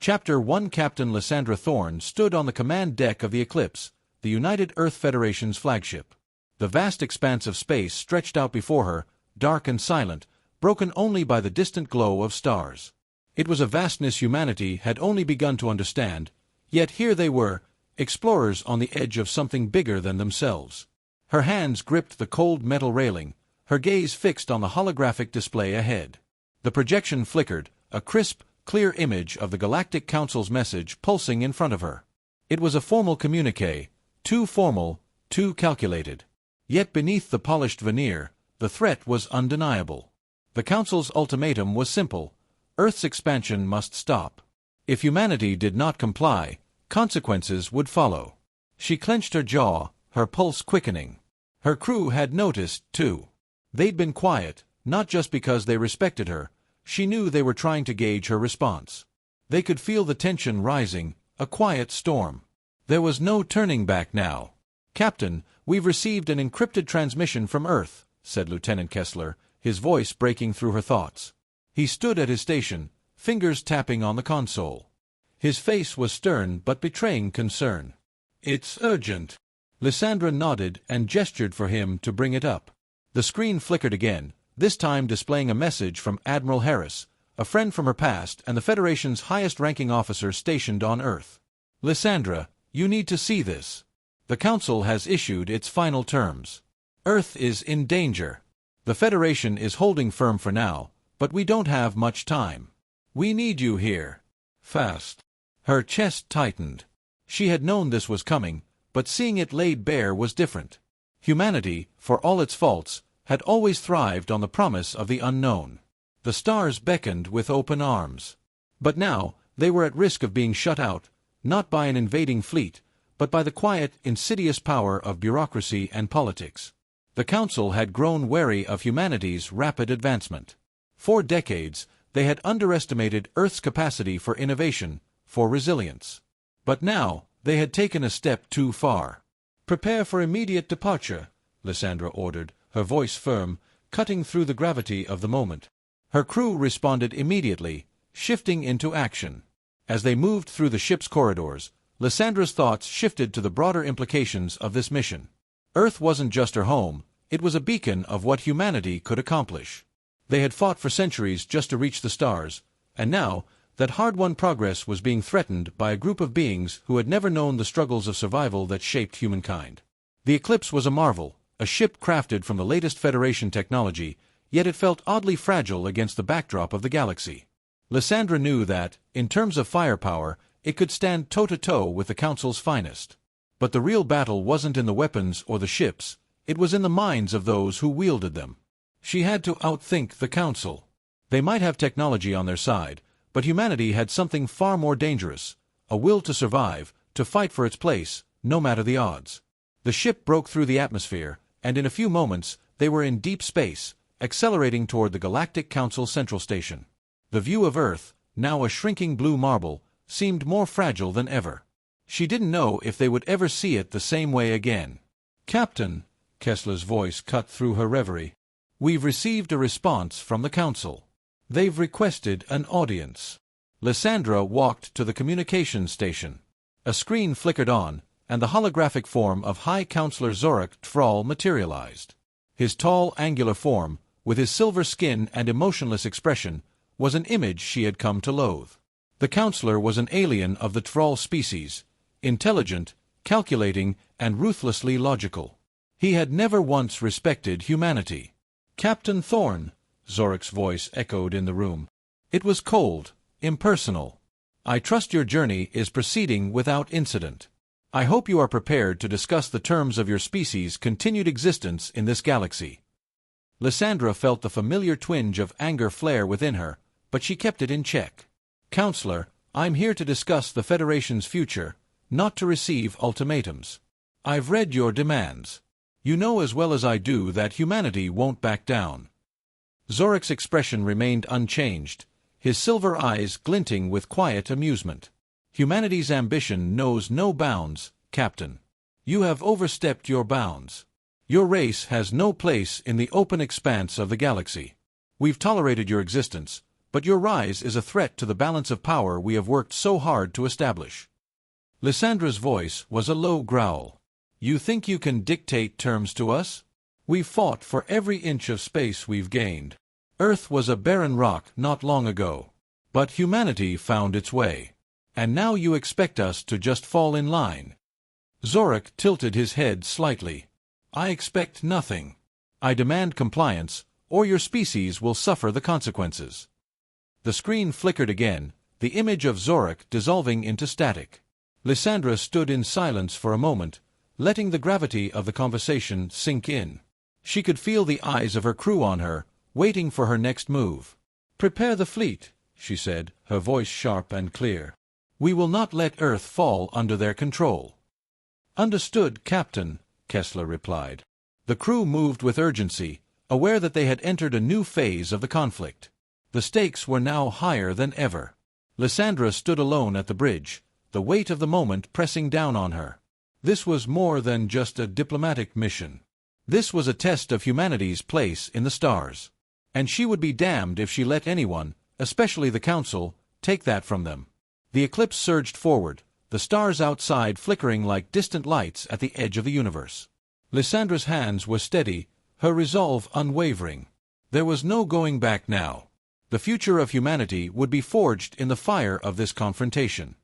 Chapter 1 Captain Lysandra Thorne stood on the command deck of the Eclipse, the United Earth Federation's flagship. The vast expanse of space stretched out before her, dark and silent, broken only by the distant glow of stars. It was a vastness humanity had only begun to understand, yet here they were, explorers on the edge of something bigger than themselves. Her hands gripped the cold metal railing, her gaze fixed on the holographic display ahead. The projection flickered, a crisp, clear image of the Galactic Council's message pulsing in front of her. It was a formal communiqué, too formal, too calculated. Yet beneath the polished veneer, the threat was undeniable. The Council's ultimatum was simple: Earth's expansion must stop. If humanity did not comply, consequences would follow. She clenched her jaw, her pulse quickening. Her crew had noticed, too. They'd been quiet, not just because they respected her. She knew they were trying to gauge her response. They could feel the tension rising, a quiet storm. There was no turning back now. "Captain, we've received an encrypted transmission from Earth," said Lieutenant Kessler, his voice breaking through her thoughts. He stood at his station, fingers tapping on the console. His face was stern but betraying concern. "It's urgent." Lysandra nodded and gestured for him to bring it up. The screen flickered again, this time displaying a message from Admiral Harris, a friend from her past and the Federation's highest-ranking officer stationed on Earth. "Lysandra, you need to see this. The Council has issued its final terms. Earth is in danger. The Federation is holding firm for now, but we don't have much time. We need you here. Fast." Her chest tightened. She had known this was coming, but seeing it laid bare was different. Humanity, for all its faults, had always thrived on the promise of the unknown. The stars beckoned with open arms. But now, they were at risk of being shut out, not by an invading fleet, but by the quiet, insidious power of bureaucracy and politics. The Council had grown wary of humanity's rapid advancement. For decades, they had underestimated Earth's capacity for innovation, for resilience. But now, they had taken a step too far. "Prepare for immediate departure," Lysandra ordered, her voice firm, cutting through the gravity of the moment. Her crew responded immediately, shifting into action. As they moved through the ship's corridors, Lysandra's thoughts shifted to the broader implications of this mission. Earth wasn't just her home, it was a beacon of what humanity could accomplish. They had fought for centuries just to reach the stars, and now, that hard-won progress was being threatened by a group of beings who had never known the struggles of survival that shaped humankind. The Eclipse was a marvel, a ship crafted from the latest Federation technology, yet it felt oddly fragile against the backdrop of the galaxy. Lysandra knew that, in terms of firepower, it could stand toe-to-toe with the Council's finest. But the real battle wasn't in the weapons or the ships, it was in the minds of those who wielded them. She had to outthink the Council. They might have technology on their side, but humanity had something far more dangerous, a will to survive, to fight for its place, no matter the odds. The ship broke through the atmosphere, and in a few moments, they were in deep space, accelerating toward the Galactic Council Central Station. The view of Earth, now a shrinking blue marble, seemed more fragile than ever. She didn't know if they would ever see it the same way again. "Captain," Kessler's voice cut through her reverie, "we've received a response from the Council. They've requested an audience." Lysandra walked to the communications station. A screen flickered on, and the holographic form of High Counselor Zorik Thrall materialized. His tall, angular form, with his silver skin and emotionless expression, was an image she had come to loathe. The counselor was an alien of the Thrall species, intelligent, calculating, and ruthlessly logical. He had never once respected humanity. "Captain Thorne," Zorik's voice echoed in the room. It was cold, impersonal. "I trust your journey is proceeding without incident. I hope you are prepared to discuss the terms of your species' continued existence in this galaxy." Lysandra felt the familiar twinge of anger flare within her, but she kept it in check. "Counselor, I'm here to discuss the Federation's future, not to receive ultimatums. I've read your demands. You know as well as I do that humanity won't back down." Zorik's expression remained unchanged, his silver eyes glinting with quiet amusement. "Humanity's ambition knows no bounds, Captain. You have overstepped your bounds. Your race has no place in the open expanse of the galaxy. We've tolerated your existence, but your rise is a threat to the balance of power we have worked so hard to establish." Lysandra's voice was a low growl. "You think you can dictate terms to us? We've fought for every inch of space we've gained. Earth was a barren rock not long ago. But humanity found its way. And now you expect us to just fall in line." Zorak tilted his head slightly. "I expect nothing. I demand compliance, or your species will suffer the consequences." The screen flickered again, the image of Zorak dissolving into static. Lysandra stood in silence for a moment, letting the gravity of the conversation sink in. She could feel the eyes of her crew on her, waiting for her next move. "Prepare the fleet," she said, her voice sharp and clear. "We will not let Earth fall under their control." "Understood, Captain," Kessler replied. The crew moved with urgency, aware that they had entered a new phase of the conflict. The stakes were now higher than ever. Lysandra stood alone at the bridge, the weight of the moment pressing down on her. This was more than just a diplomatic mission. This was a test of humanity's place in the stars. And she would be damned if she let anyone, especially the Council, take that from them. The eclipse surged forward, the stars outside flickering like distant lights at the edge of the universe. Lysandra's hands were steady, her resolve unwavering. There was no going back now. The future of humanity would be forged in the fire of this confrontation.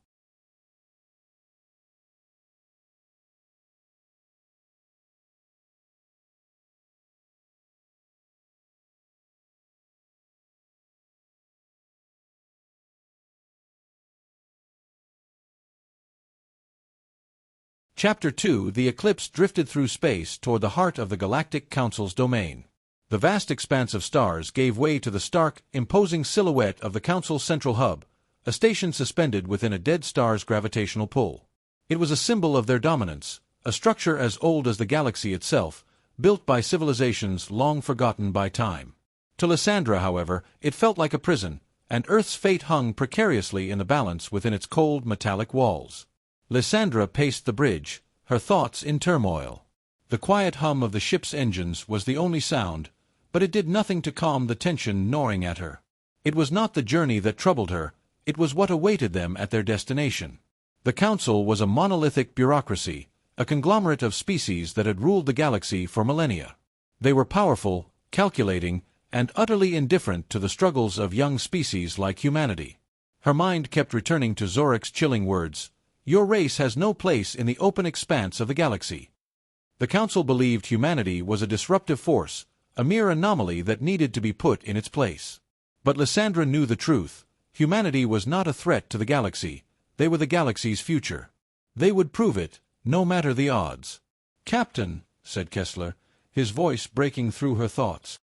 Chapter 2. The eclipse drifted through space toward the heart of the Galactic Council's domain. The vast expanse of stars gave way to the stark, imposing silhouette of the Council's central hub, a station suspended within a dead star's gravitational pull. It was a symbol of their dominance, a structure as old as the galaxy itself, built by civilizations long forgotten by time. To Lysandra, however, it felt like a prison, and Earth's fate hung precariously in the balance within its cold metallic walls. Lysandra paced the bridge, her thoughts in turmoil. The quiet hum of the ship's engines was the only sound, but it did nothing to calm the tension gnawing at her. It was not the journey that troubled her, it was what awaited them at their destination. The Council was a monolithic bureaucracy, a conglomerate of species that had ruled the galaxy for millennia. They were powerful, calculating, and utterly indifferent to the struggles of young species like humanity. Her mind kept returning to Zorak's chilling words, "Your race has no place in the open expanse of the galaxy." The Council believed humanity was a disruptive force, a mere anomaly that needed to be put in its place. But Lysandra knew the truth. Humanity was not a threat to the galaxy, they were the galaxy's future. They would prove it, no matter the odds. "Captain," said Kessler, his voice breaking through her thoughts.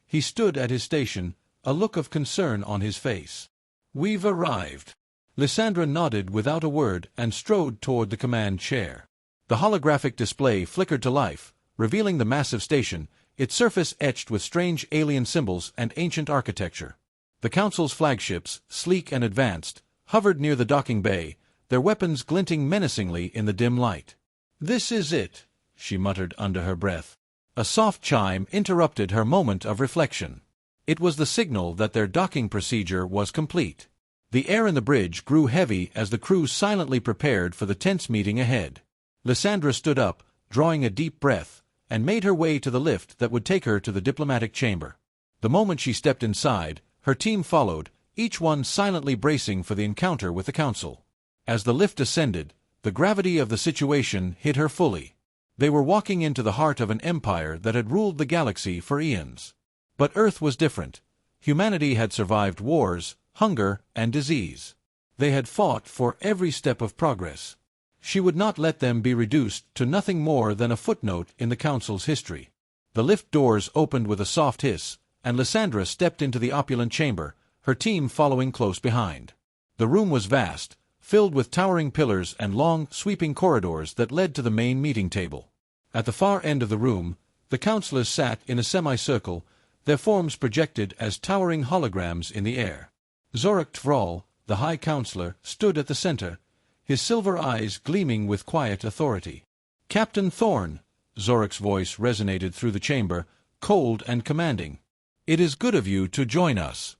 He stood at his station, a look of concern on his face. "We've arrived." Lysandra nodded without a word and strode toward the command chair. The holographic display flickered to life, revealing the massive station, its surface etched with strange alien symbols and ancient architecture. The Council's flagships, sleek and advanced, hovered near the docking bay, their weapons glinting menacingly in the dim light. "This is it," she muttered under her breath. A soft chime interrupted her moment of reflection. It was the signal that their docking procedure was complete. The air in the bridge grew heavy as the crew silently prepared for the tense meeting ahead. Lysandra stood up, drawing a deep breath, and made her way to the lift that would take her to the diplomatic chamber. The moment she stepped inside, her team followed, each one silently bracing for the encounter with the Council. As the lift ascended, the gravity of the situation hit her fully. They were walking into the heart of an empire that had ruled the galaxy for eons. But Earth was different. Humanity had survived wars, hunger, and disease. They had fought for every step of progress. She would not let them be reduced to nothing more than a footnote in the Council's history. The lift doors opened with a soft hiss, and Lysandra stepped into the opulent chamber, her team following close behind. The room was vast, filled with towering pillars and long, sweeping corridors that led to the main meeting table. At the far end of the room, the councillors sat in a semicircle, their forms projected as towering holograms in the air. Zorak Tvrall, the High Councillor, stood at the center, his silver eyes gleaming with quiet authority. "Captain Thorne," Zorak's voice resonated through the chamber, cold and commanding. "It is good of you to join us.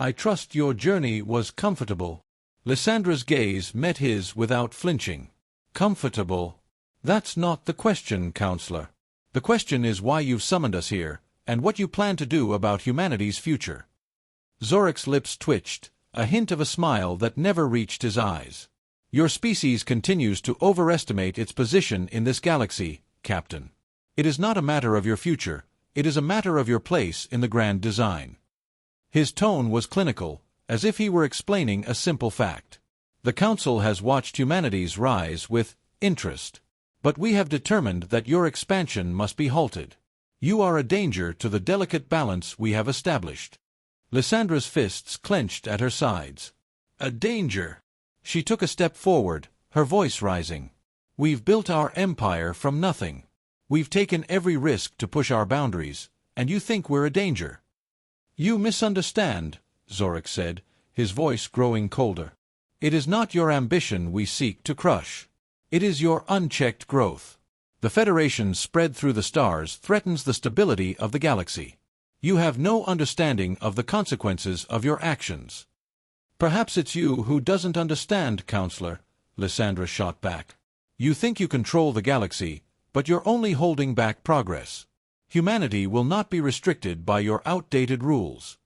I trust your journey was comfortable. Lysandra's gaze met his without flinching. Comfortable? That's not the question, Counselor. The question is why you've summoned us here, and what you plan to do about humanity's future. Zorak's lips twitched, a hint of a smile that never reached his eyes. Your species continues to overestimate its position in this galaxy, Captain. It is not a matter of your future, it is a matter of your place in the grand design. His tone was clinical, as if he were explaining a simple fact. The Council has watched humanity's rise with interest. But we have determined that your expansion must be halted. You are a danger to the delicate balance we have established. Lysandra's fists clenched at her sides. A danger? She took a step forward, her voice rising. We've built our empire from nothing. We've taken every risk to push our boundaries, and you think we're a danger. You misunderstand, Zorak said, his voice growing colder. It is not your ambition we seek to crush. It is your unchecked growth. The Federation spread through the stars threatens the stability of the galaxy. You have no understanding of the consequences of your actions. Perhaps it's you who doesn't understand, Counselor, Lysandra shot back. You think you control the galaxy, but you're only holding back progress. Humanity will not be restricted by your outdated rules.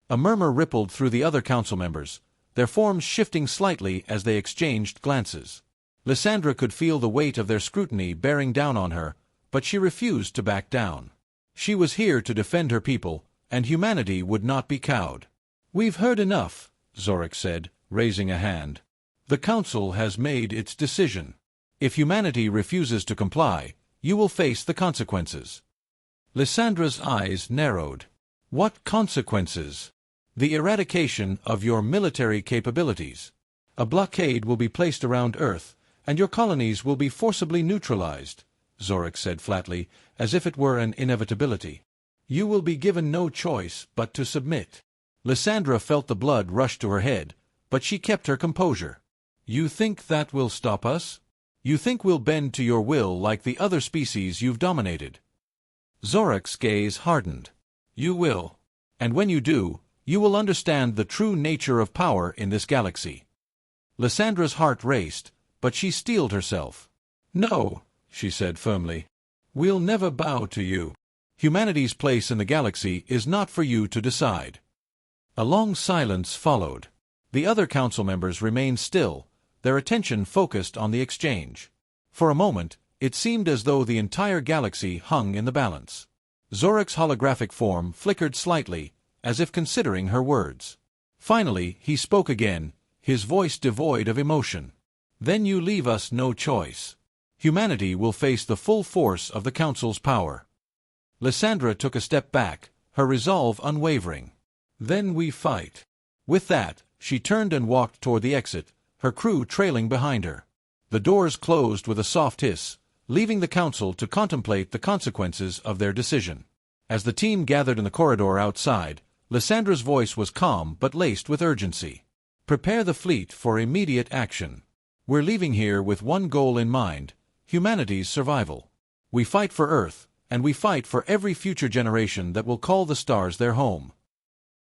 A murmur rippled through the other council members, their forms shifting slightly as they exchanged glances. Lysandra could feel the weight of their scrutiny bearing down on her, but she refused to back down. She was here to defend her people, and humanity would not be cowed. We've heard enough, Zorak said, raising a hand. The Council has made its decision. If humanity refuses to comply, you will face the consequences. Lysandra's eyes narrowed. What consequences? The eradication of your military capabilities. A blockade will be placed around Earth, and your colonies will be forcibly neutralized, Zorak said flatly, as if it were an inevitability. You will be given no choice but to submit. Lysandra felt the blood rush to her head, but she kept her composure. You think that will stop us? You think we'll bend to your will like the other species you've dominated? Zorak's gaze hardened. You will. And when you do, you will understand the true nature of power in this galaxy. Lysandra's heart raced, but she steeled herself. No, she said firmly. We'll never bow to you. Humanity's place in the galaxy is not for you to decide. A long silence followed. The other council members remained still, their attention focused on the exchange. For a moment, it seemed as though the entire galaxy hung in the balance. Zorak's holographic form flickered slightly, as if considering her words. Finally, he spoke again, his voice devoid of emotion. Then you leave us no choice. Humanity will face the full force of the Council's power. Lysandra took a step back, her resolve unwavering. Then we fight. With that, she turned and walked toward the exit, her crew trailing behind her. The doors closed with a soft hiss, leaving the Council to contemplate the consequences of their decision. As the team gathered in the corridor outside, Lysandra's voice was calm but laced with urgency. Prepare the fleet for immediate action. We're leaving here with one goal in mind, humanity's survival. We fight for Earth, and we fight for every future generation that will call the stars their home.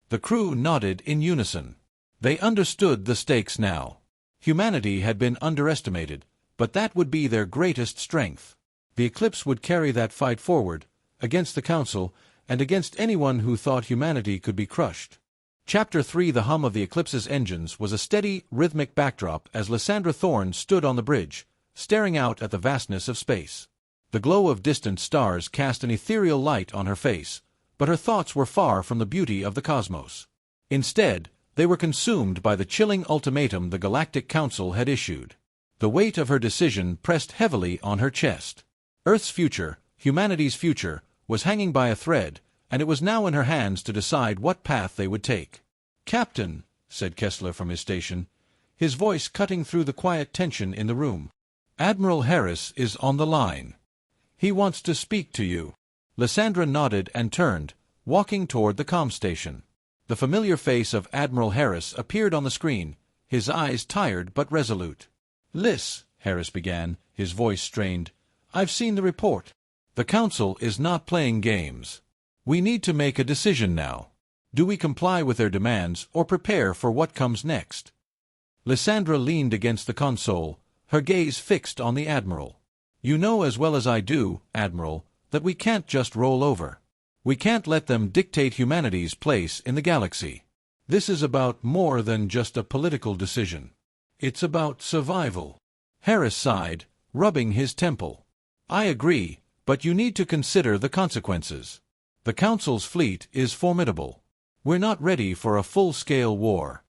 The crew nodded in unison. They understood the stakes now. Humanity had been underestimated, but that would be their greatest strength. The Eclipse would carry that fight forward, against the Council, and against anyone who thought humanity could be crushed. Chapter 3 The hum of the Eclipse's engines was a steady, rhythmic backdrop as Lysandra Thorne stood on the bridge, staring out at the vastness of space. The glow of distant stars cast an ethereal light on her face, but her thoughts were far from the beauty of the cosmos. Instead, they were consumed by the chilling ultimatum the Galactic Council had issued. The weight of her decision pressed heavily on her chest. Earth's future, humanity's future, was hanging by a thread, and it was now in her hands to decide what path they would take. "Captain," said Kessler from his station, his voice cutting through the quiet tension in the room. "Admiral Harris is on the line. He wants to speak to you." Lysandra nodded and turned, walking toward the comm station. The familiar face of Admiral Harris appeared on the screen, his eyes tired but resolute. "Lys," Harris began, his voice strained, "I've seen the report. The Council is not playing games. We need to make a decision now. Do we comply with their demands or prepare for what comes next? Lysandra leaned against the console, her gaze fixed on the Admiral. You know as well as I do, Admiral, that we can't just roll over. We can't let them dictate humanity's place in the galaxy. This is about more than just a political decision. It's about survival. Harris sighed, rubbing his temple. I agree, but you need to consider the consequences. The Council's fleet is formidable. We're not ready for a full-scale war.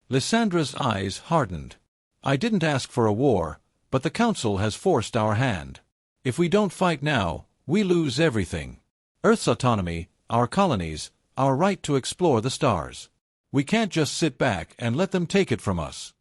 Lysandra's eyes hardened. I didn't ask for a war, but the Council has forced our hand. If we don't fight now, we lose everything. Earth's autonomy, our colonies, our right to explore the stars. We can't just sit back and let them take it from us.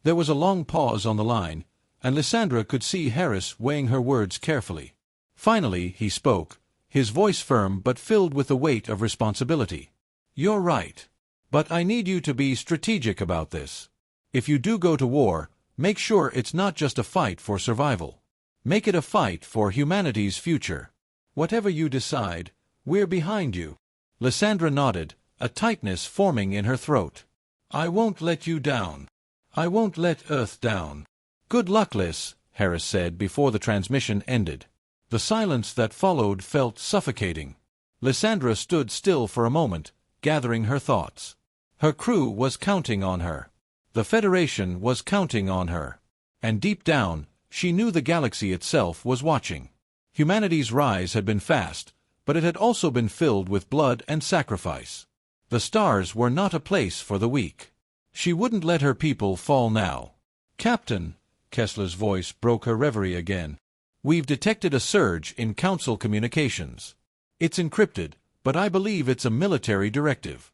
There was a long pause on the line, and Lysandra could see Harris weighing her words carefully. Finally, he spoke, his voice firm but filled with the weight of responsibility. You're right. But I need you to be strategic about this. If you do go to war, make sure it's not just a fight for survival. Make it a fight for humanity's future. Whatever you decide, we're behind you. Lysandra nodded, a tightness forming in her throat. I won't let you down. I won't let Earth down. Good luck, Lys, Harris said before the transmission ended. The silence that followed felt suffocating. Lysandra stood still for a moment, gathering her thoughts. Her crew was counting on her. The Federation was counting on her. And deep down, she knew the galaxy itself was watching. Humanity's rise had been fast, but it had also been filled with blood and sacrifice. The stars were not a place for the weak. She wouldn't let her people fall now. Captain, Kessler's voice broke her reverie again. We've detected a surge in Council communications. It's encrypted, but I believe it's a military directive.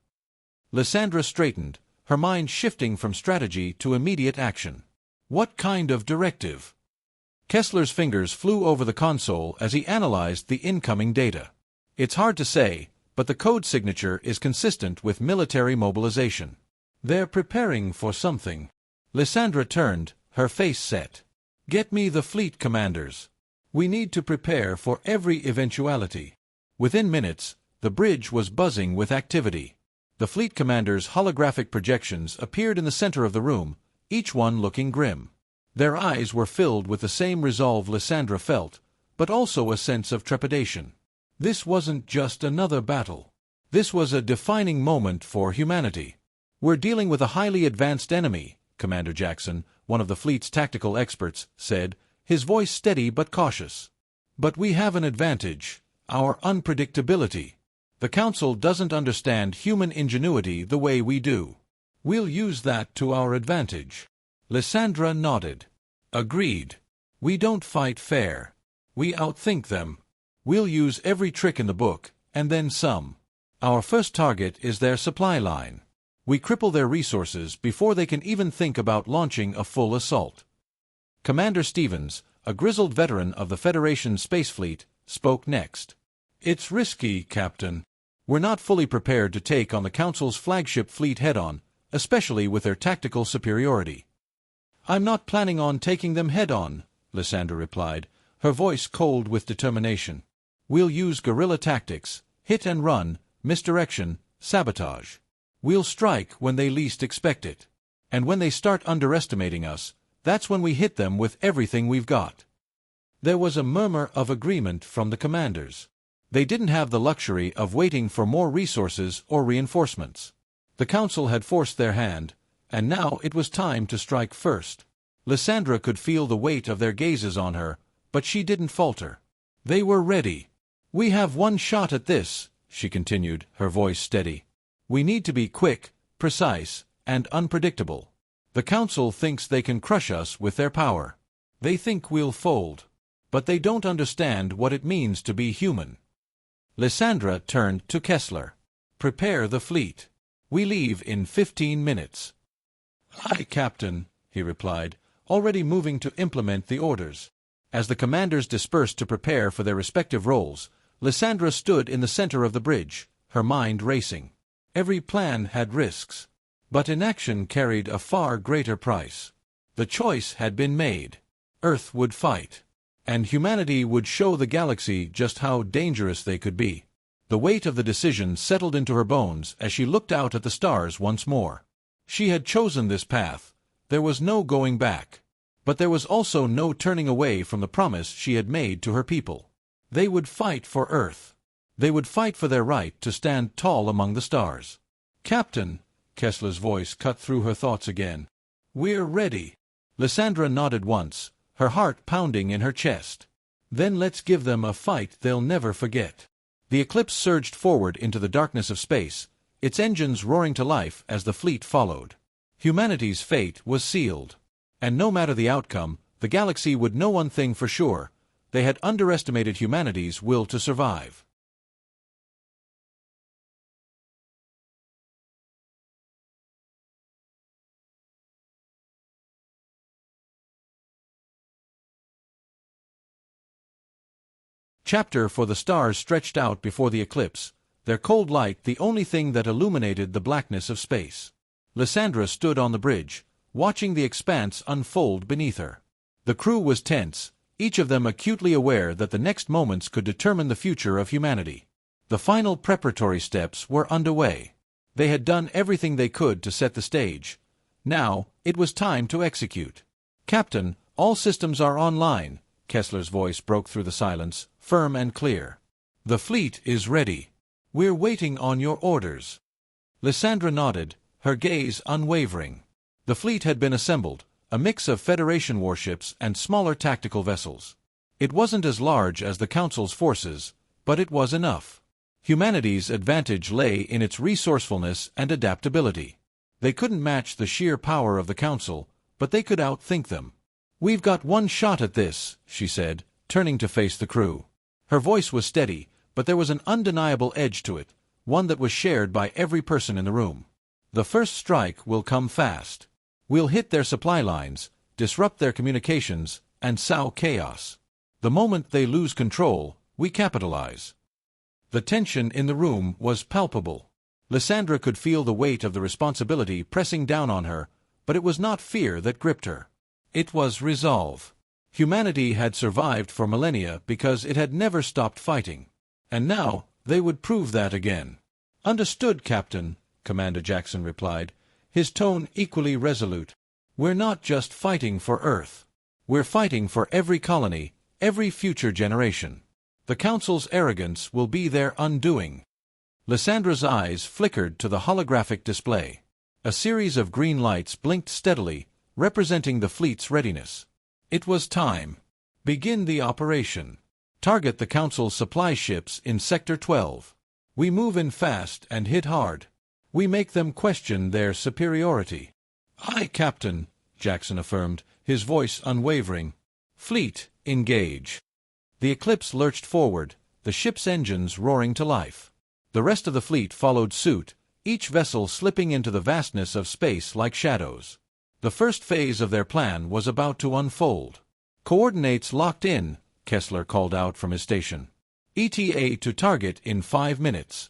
Lysandra straightened, her mind shifting from strategy to immediate action. What kind of directive? Kessler's fingers flew over the console as he analyzed the incoming data. It's hard to say, but the code signature is consistent with military mobilization. They're preparing for something. Lysandra turned, her face set. Get me the fleet commanders. We need to prepare for every eventuality. Within minutes, the bridge was buzzing with activity. The fleet commanders' holographic projections appeared in the center of the room, each one looking grim. Their eyes were filled with the same resolve Lysandra felt, but also a sense of trepidation. This wasn't just another battle. This was a defining moment for humanity. We're dealing with a highly advanced enemy, Commander Jackson, one of the fleet's tactical experts, said, his voice steady but cautious. But we have an advantage, our unpredictability. The Council doesn't understand human ingenuity the way we do. We'll use that to our advantage. Lysandra nodded. Agreed. We don't fight fair. We outthink them. We'll use every trick in the book, and then some. Our first target is their supply line. We cripple their resources before they can even think about launching a full assault. Commander Stevens, a grizzled veteran of the Federation's space fleet, spoke next. It's risky, Captain. We're not fully prepared to take on the Council's flagship fleet head-on, especially with their tactical superiority. I'm not planning on taking them head-on, Lysandra replied, her voice cold with determination. We'll use guerrilla tactics, hit and run, misdirection, sabotage. We'll strike when they least expect it. And when they start underestimating us, that's when we hit them with everything we've got. There was a murmur of agreement from the commanders. They didn't have the luxury of waiting for more resources or reinforcements. The Council had forced their hand, and now it was time to strike first. Lysandra could feel the weight of their gazes on her, but she didn't falter. They were ready. We have one shot at this, she continued, her voice steady. We need to be quick, precise, and unpredictable. The Council thinks they can crush us with their power. They think we'll fold. But they don't understand what it means to be human. Lysandra turned to Kessler. Prepare the fleet. We leave in 15 minutes. Aye, Captain, he replied, already moving to implement the orders. As the commanders dispersed to prepare for their respective roles, Lysandra stood in the center of the bridge, her mind racing. Every plan had risks. But inaction carried a far greater price. The choice had been made. Earth would fight. And humanity would show the galaxy just how dangerous they could be. The weight of the decision settled into her bones as she looked out at the stars once more. She had chosen this path. There was no going back. But there was also no turning away from the promise she had made to her people. They would fight for Earth. They would fight for their right to stand tall among the stars. "Captain," Kessler's voice cut through her thoughts again. "We're ready." Lysandra nodded once, her heart pounding in her chest. "Then let's give them a fight they'll never forget." The Eclipse surged forward into the darkness of space, its engines roaring to life as the fleet followed. Humanity's fate was sealed. And no matter the outcome, the galaxy would know one thing for sure: they had underestimated humanity's will to survive. Chapter for the stars stretched out before the eclipse, their cold light the only thing that illuminated the blackness of space. Lysandra stood on the bridge, watching the expanse unfold beneath her. The crew was tense, each of them acutely aware that the next moments could determine the future of humanity. The final preparatory steps were underway. They had done everything they could to set the stage. Now, it was time to execute. "Captain, all systems are online," Kessler's voice broke through the silence, firm and clear. "The fleet is ready. We're waiting on your orders." Lysandra nodded, her gaze unwavering. The fleet had been assembled, a mix of Federation warships and smaller tactical vessels. It wasn't as large as the Council's forces, but it was enough. Humanity's advantage lay in its resourcefulness and adaptability. They couldn't match the sheer power of the Council, but they could outthink them. "We've got one shot at this," she said, turning to face the crew. Her voice was steady, but there was an undeniable edge to it, one that was shared by every person in the room. "The first strike will come fast. We'll hit their supply lines, disrupt their communications, and sow chaos. The moment they lose control, we capitalize." The tension in the room was palpable. Lysandra could feel the weight of the responsibility pressing down on her, but it was not fear that gripped her. It was resolve. Humanity had survived for millennia because it had never stopped fighting. And now, they would prove that again. "Understood, Captain," Commander Jackson replied, his tone equally resolute. "We're not just fighting for Earth. We're fighting for every colony, every future generation. The Council's arrogance will be their undoing." Lysandra's eyes flickered to the holographic display. A series of green lights blinked steadily, representing the fleet's readiness. It was time. "Begin the operation. Target the Council's supply ships in Sector 12. We move in fast and hit hard. We make them question their superiority." "Aye, Captain," Jackson affirmed, his voice unwavering. "Fleet, engage." The Eclipse lurched forward, the ship's engines roaring to life. The rest of the fleet followed suit, each vessel slipping into the vastness of space like shadows. The first phase of their plan was about to unfold. "Coordinates locked in," Kessler called out from his station. "ETA to target in 5 minutes."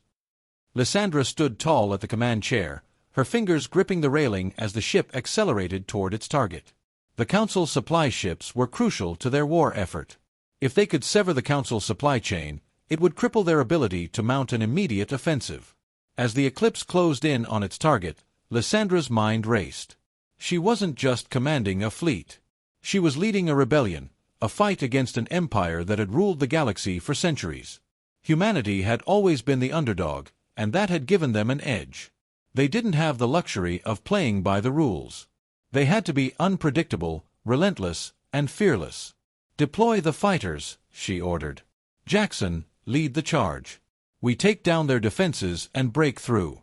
Lysandra stood tall at the command chair, her fingers gripping the railing as the ship accelerated toward its target. The Council's supply ships were crucial to their war effort. If they could sever the Council's supply chain, it would cripple their ability to mount an immediate offensive. As the Eclipse closed in on its target, Lysandra's mind raced. She wasn't just commanding a fleet. She was leading a rebellion, a fight against an empire that had ruled the galaxy for centuries. Humanity had always been the underdog, and that had given them an edge. They didn't have the luxury of playing by the rules. They had to be unpredictable, relentless, and fearless. "Deploy the fighters," she ordered. "Jackson, lead the charge. We take down their defenses and break through."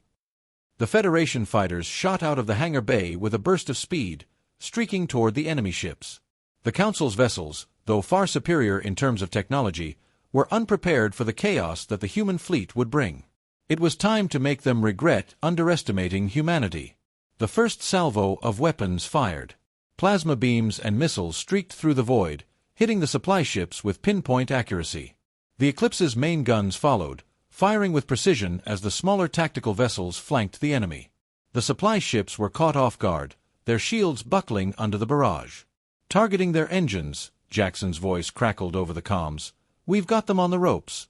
The Federation fighters shot out of the hangar bay with a burst of speed, streaking toward the enemy ships. The Council's vessels, though far superior in terms of technology, were unprepared for the chaos that the human fleet would bring. It was time to make them regret underestimating humanity. The first salvo of weapons fired. Plasma beams and missiles streaked through the void, hitting the supply ships with pinpoint accuracy. The Eclipse's main guns followed, firing with precision as the smaller tactical vessels flanked the enemy. The supply ships were caught off guard, their shields buckling under the barrage. "Targeting their engines," Jackson's voice crackled over the comms. "We've got them on the ropes."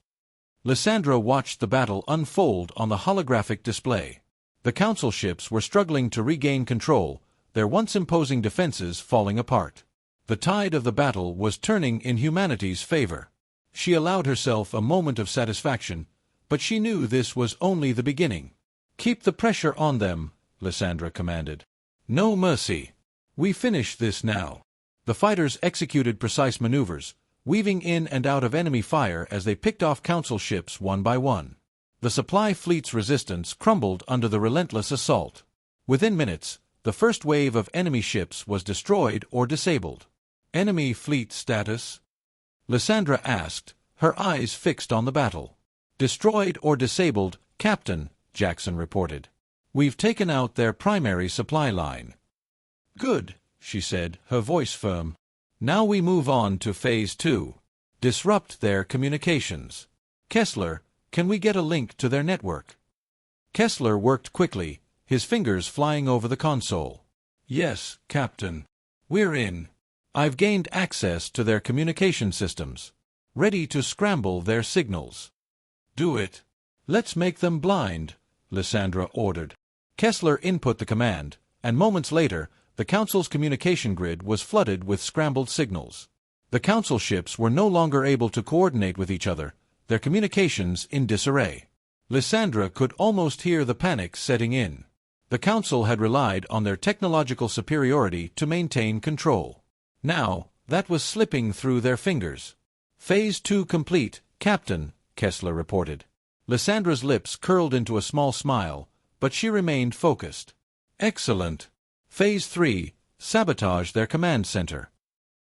Lysandra watched the battle unfold on the holographic display. The Council ships were struggling to regain control, their once imposing defenses falling apart. The tide of the battle was turning in humanity's favor. She allowed herself a moment of satisfaction, but she knew this was only the beginning. "Keep the pressure on them," Lysandra commanded. "No mercy. We finish this now." The fighters executed precise maneuvers, weaving in and out of enemy fire as they picked off Council ships one by one. The supply fleet's resistance crumbled under the relentless assault. Within minutes, the first wave of enemy ships was destroyed or disabled. "Enemy fleet status?" Lysandra asked, her eyes fixed on the battle. "Destroyed or disabled, Captain," Jackson reported. "We've taken out their primary supply line." "Good," she said, her voice firm. "Now we move on to Phase 2. Disrupt their communications. Kessler, can we get a link to their network?" Kessler worked quickly, his fingers flying over the console. "Yes, Captain. We're in. I've gained access to their communication systems. Ready to scramble their signals." "Do it. Let's make them blind," Lysandra ordered. Kessler input the command, and moments later, the Council's communication grid was flooded with scrambled signals. The Council ships were no longer able to coordinate with each other, their communications in disarray. Lysandra could almost hear the panic setting in. The Council had relied on their technological superiority to maintain control. Now, that was slipping through their fingers. "Phase 2 complete, Captain," Kessler reported. Lysandra's lips curled into a small smile, but she remained focused. "Excellent. Phase 3, sabotage their command center."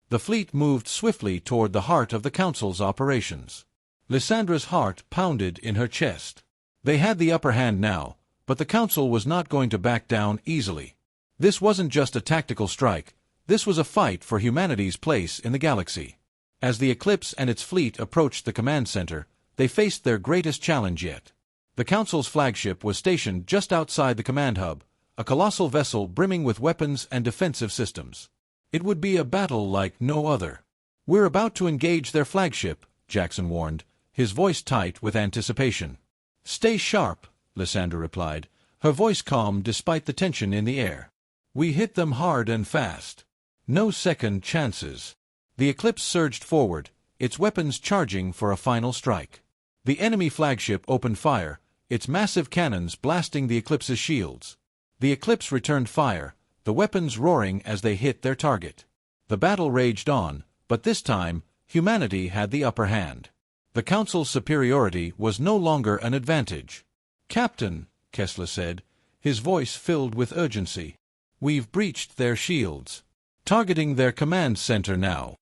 The fleet moved swiftly toward the heart of the Council's operations. Lysandra's heart pounded in her chest. They had the upper hand now, but the Council was not going to back down easily. This wasn't just a tactical strike, this was a fight for humanity's place in the galaxy. As the Eclipse and its fleet approached the command center, they faced their greatest challenge yet. The Council's flagship was stationed just outside the command hub, a colossal vessel brimming with weapons and defensive systems. It would be a battle like no other. "We're about to engage their flagship," Jackson warned, his voice tight with anticipation. "Stay sharp," Lysandra replied, her voice calm despite the tension in the air. "We hit them hard and fast. No second chances." The Eclipse surged forward, its weapons charging for a final strike. The enemy flagship opened fire, its massive cannons blasting the Eclipse's shields. The Eclipse returned fire, the weapons roaring as they hit their target. The battle raged on, but this time, humanity had the upper hand. The Council's superiority was no longer an advantage. "Captain," Kessler said, his voice filled with urgency, "we've breached their shields. Targeting their command center now."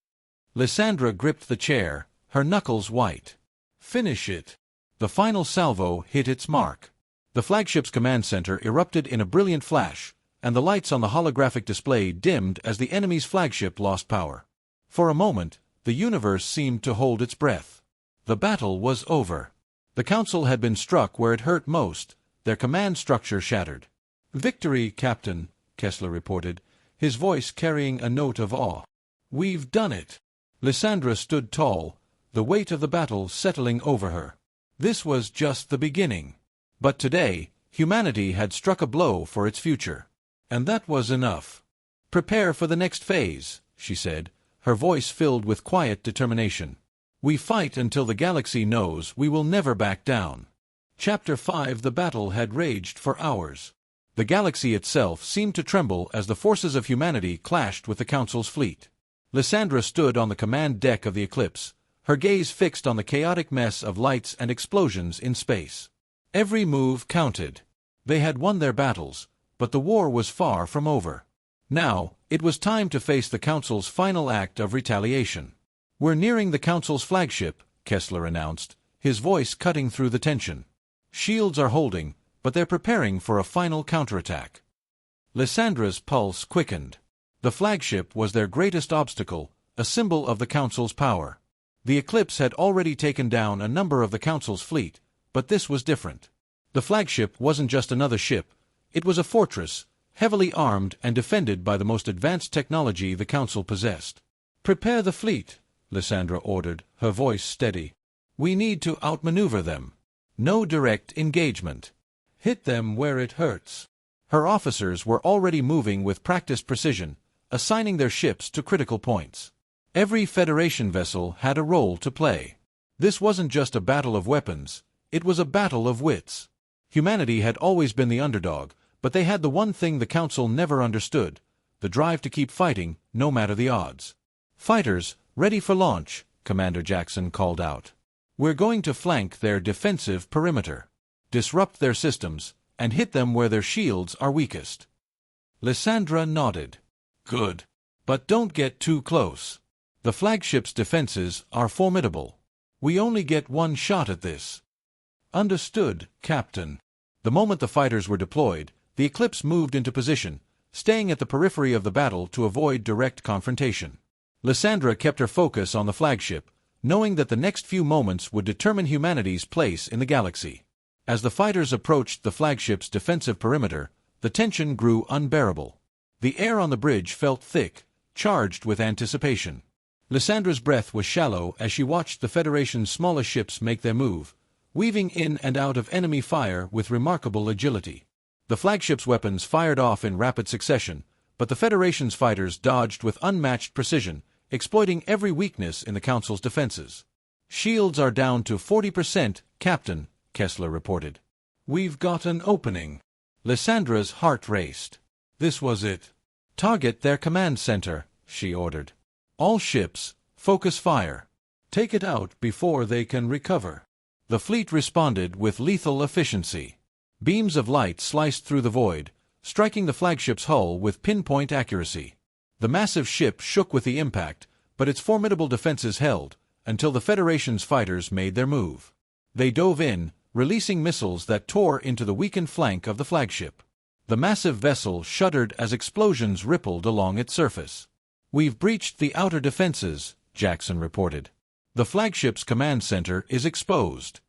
Lysandra gripped the chair, her knuckles white. "Finish it." The final salvo hit its mark. The flagship's command center erupted in a brilliant flash, and the lights on the holographic display dimmed as the enemy's flagship lost power. For a moment, the universe seemed to hold its breath. The battle was over. The Council had been struck where it hurt most, their command structure shattered. "Victory, Captain," Kessler reported, his voice carrying a note of awe. "We've done it." Lysandra stood tall, the weight of the battle settling over her. This was just the beginning. But today, humanity had struck a blow for its future. And that was enough. "Prepare for the next phase," she said, her voice filled with quiet determination. "We fight until the galaxy knows we will never back down." Chapter 5. The battle had raged for hours. The galaxy itself seemed to tremble as the forces of humanity clashed with the Council's fleet. Lysandra stood on the command deck of the Eclipse, her gaze fixed on the chaotic mess of lights and explosions in space. Every move counted. They had won their battles, but the war was far from over. Now, it was time to face the Council's final act of retaliation. "We're nearing the Council's flagship," Kessler announced, his voice cutting through the tension. "Shields are holding, but they're preparing for a final counterattack." Lysandra's pulse quickened. The flagship was their greatest obstacle, a symbol of the Council's power. The Eclipse had already taken down a number of the Council's fleet, but this was different. The flagship wasn't just another ship, it was a fortress, heavily armed and defended by the most advanced technology the Council possessed. "Prepare the fleet," Lysandra ordered, her voice steady. We need to outmaneuver them. No direct engagement. Hit them where it hurts. Her officers were already moving with practiced precision, assigning their ships to critical points. Every Federation vessel had a role to play. This wasn't just a battle of weapons, it was a battle of wits. Humanity had always been the underdog, but they had the one thing the Council never understood: the drive to keep fighting, no matter the odds. "Fighters, ready for launch," Commander Jackson called out. "We're going to flank their defensive perimeter, disrupt their systems, and hit them where their shields are weakest." Lysandra nodded. "Good. But don't get too close. The flagship's defenses are formidable. We only get one shot at this." "Understood, Captain." The moment the fighters were deployed, the Eclipse moved into position, staying at the periphery of the battle to avoid direct confrontation. Lysandra kept her focus on the flagship, knowing that the next few moments would determine humanity's place in the galaxy. As the fighters approached the flagship's defensive perimeter, the tension grew unbearable. The air on the bridge felt thick, charged with anticipation. Lysandra's breath was shallow as she watched the Federation's smallest ships make their move, weaving in and out of enemy fire with remarkable agility. The flagship's weapons fired off in rapid succession, but the Federation's fighters dodged with unmatched precision, exploiting every weakness in the Council's defenses. "Shields are down to 40%, Captain," Kessler reported. "We've got an opening." Lysandra's heart raced. This was it. "Target their command center," she ordered. "All ships, focus fire. Take it out before they can recover." The fleet responded with lethal efficiency. Beams of light sliced through the void, striking the flagship's hull with pinpoint accuracy. The massive ship shook with the impact, but its formidable defenses held, until the Federation's fighters made their move. They dove in, releasing missiles that tore into the weakened flank of the flagship. The massive vessel shuddered as explosions rippled along its surface. "We've breached the outer defenses," Jackson reported. "The flagship's command center is exposed."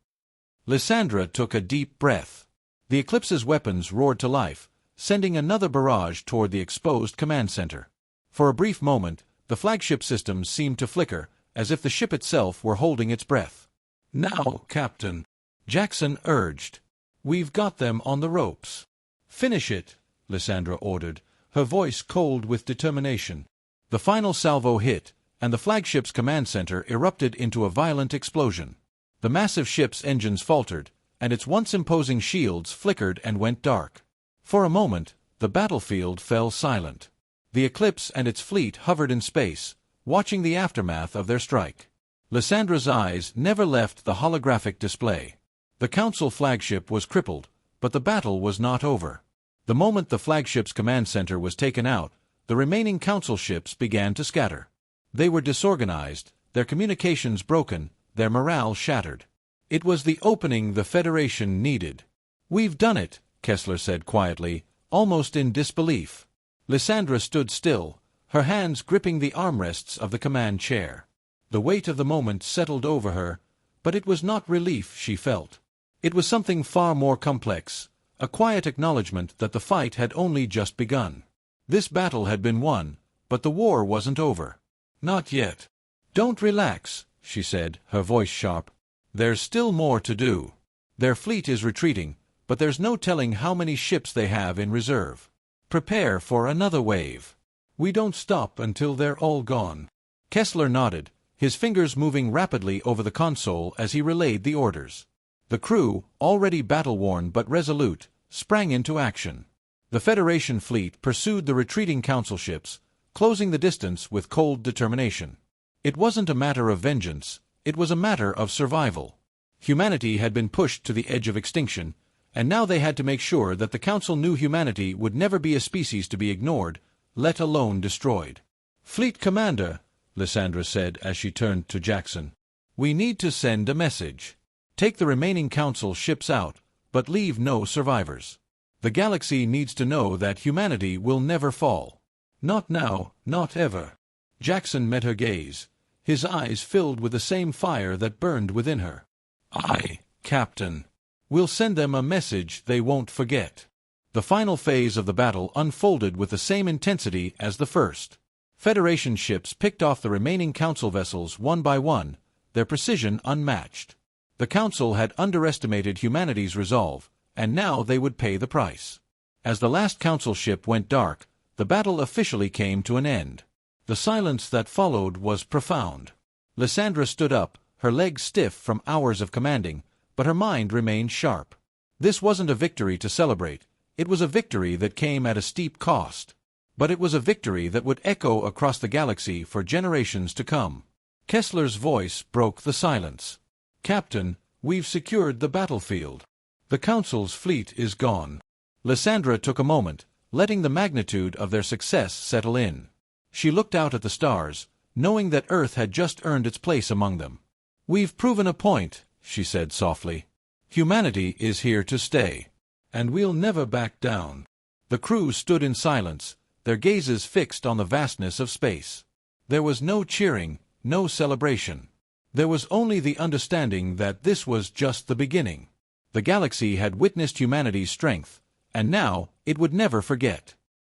Lysandra took a deep breath. The Eclipse's weapons roared to life, sending another barrage toward the exposed command center. For a brief moment, the flagship systems seemed to flicker, as if the ship itself were holding its breath. "Now, Captain," Jackson urged. "We've got them on the ropes." "Finish it," Lysandra ordered, her voice cold with determination. The final salvo hit, and the flagship's command center erupted into a violent explosion. The massive ship's engines faltered, and its once imposing shields flickered and went dark. For a moment, the battlefield fell silent. The Eclipse and its fleet hovered in space, watching the aftermath of their strike. Lysandra's eyes never left the holographic display. The Council flagship was crippled, but the battle was not over. The moment the flagship's command center was taken out, the remaining Council ships began to scatter. They were disorganized, their communications broken, their morale shattered. It was the opening the Federation needed. "We've done it," Kessler said quietly, almost in disbelief. Lysandra stood still, her hands gripping the armrests of the command chair. The weight of the moment settled over her, but it was not relief she felt. It was something far more complex, a quiet acknowledgement that the fight had only just begun. This battle had been won, but the war wasn't over. "Not yet." "Don't relax," she said, her voice sharp. "There's still more to do. Their fleet is retreating, but there's no telling how many ships they have in reserve. Prepare for another wave. We don't stop until they're all gone." Kessler nodded, his fingers moving rapidly over the console as he relayed the orders. The crew, already battle-worn but resolute, sprang into action. The Federation fleet pursued the retreating Council ships, closing the distance with cold determination. It wasn't a matter of vengeance, it was a matter of survival. Humanity had been pushed to the edge of extinction, and now they had to make sure that the Council knew humanity would never be a species to be ignored, let alone destroyed. "Fleet Commander," Lysandra said as she turned to Jackson, "we need to send a message. Take the remaining Council ships out, but leave no survivors. The galaxy needs to know that humanity will never fall. Not now, not ever." Jackson met her gaze, his eyes filled with the same fire that burned within her. "Aye, Captain. We'll send them a message they won't forget." The final phase of the battle unfolded with the same intensity as the first. Federation ships picked off the remaining Council vessels one by one, their precision unmatched. The Council had underestimated humanity's resolve, and now they would pay the price. As the last Council ship went dark, the battle officially came to an end. The silence that followed was profound. Lysandra stood up, her legs stiff from hours of commanding, but her mind remained sharp. This wasn't a victory to celebrate, it was a victory that came at a steep cost. But it was a victory that would echo across the galaxy for generations to come. Kessler's voice broke the silence. "Captain, we've secured the battlefield. The Council's fleet is gone." Lysandra took a moment, letting the magnitude of their success settle in. She looked out at the stars, knowing that Earth had just earned its place among them. "We've proven a point," she said softly. "Humanity is here to stay. And we'll never back down." The crew stood in silence, their gazes fixed on the vastness of space. There was no cheering, no celebration. There was only the understanding that this was just the beginning. The galaxy had witnessed humanity's strength, and now it would never forget.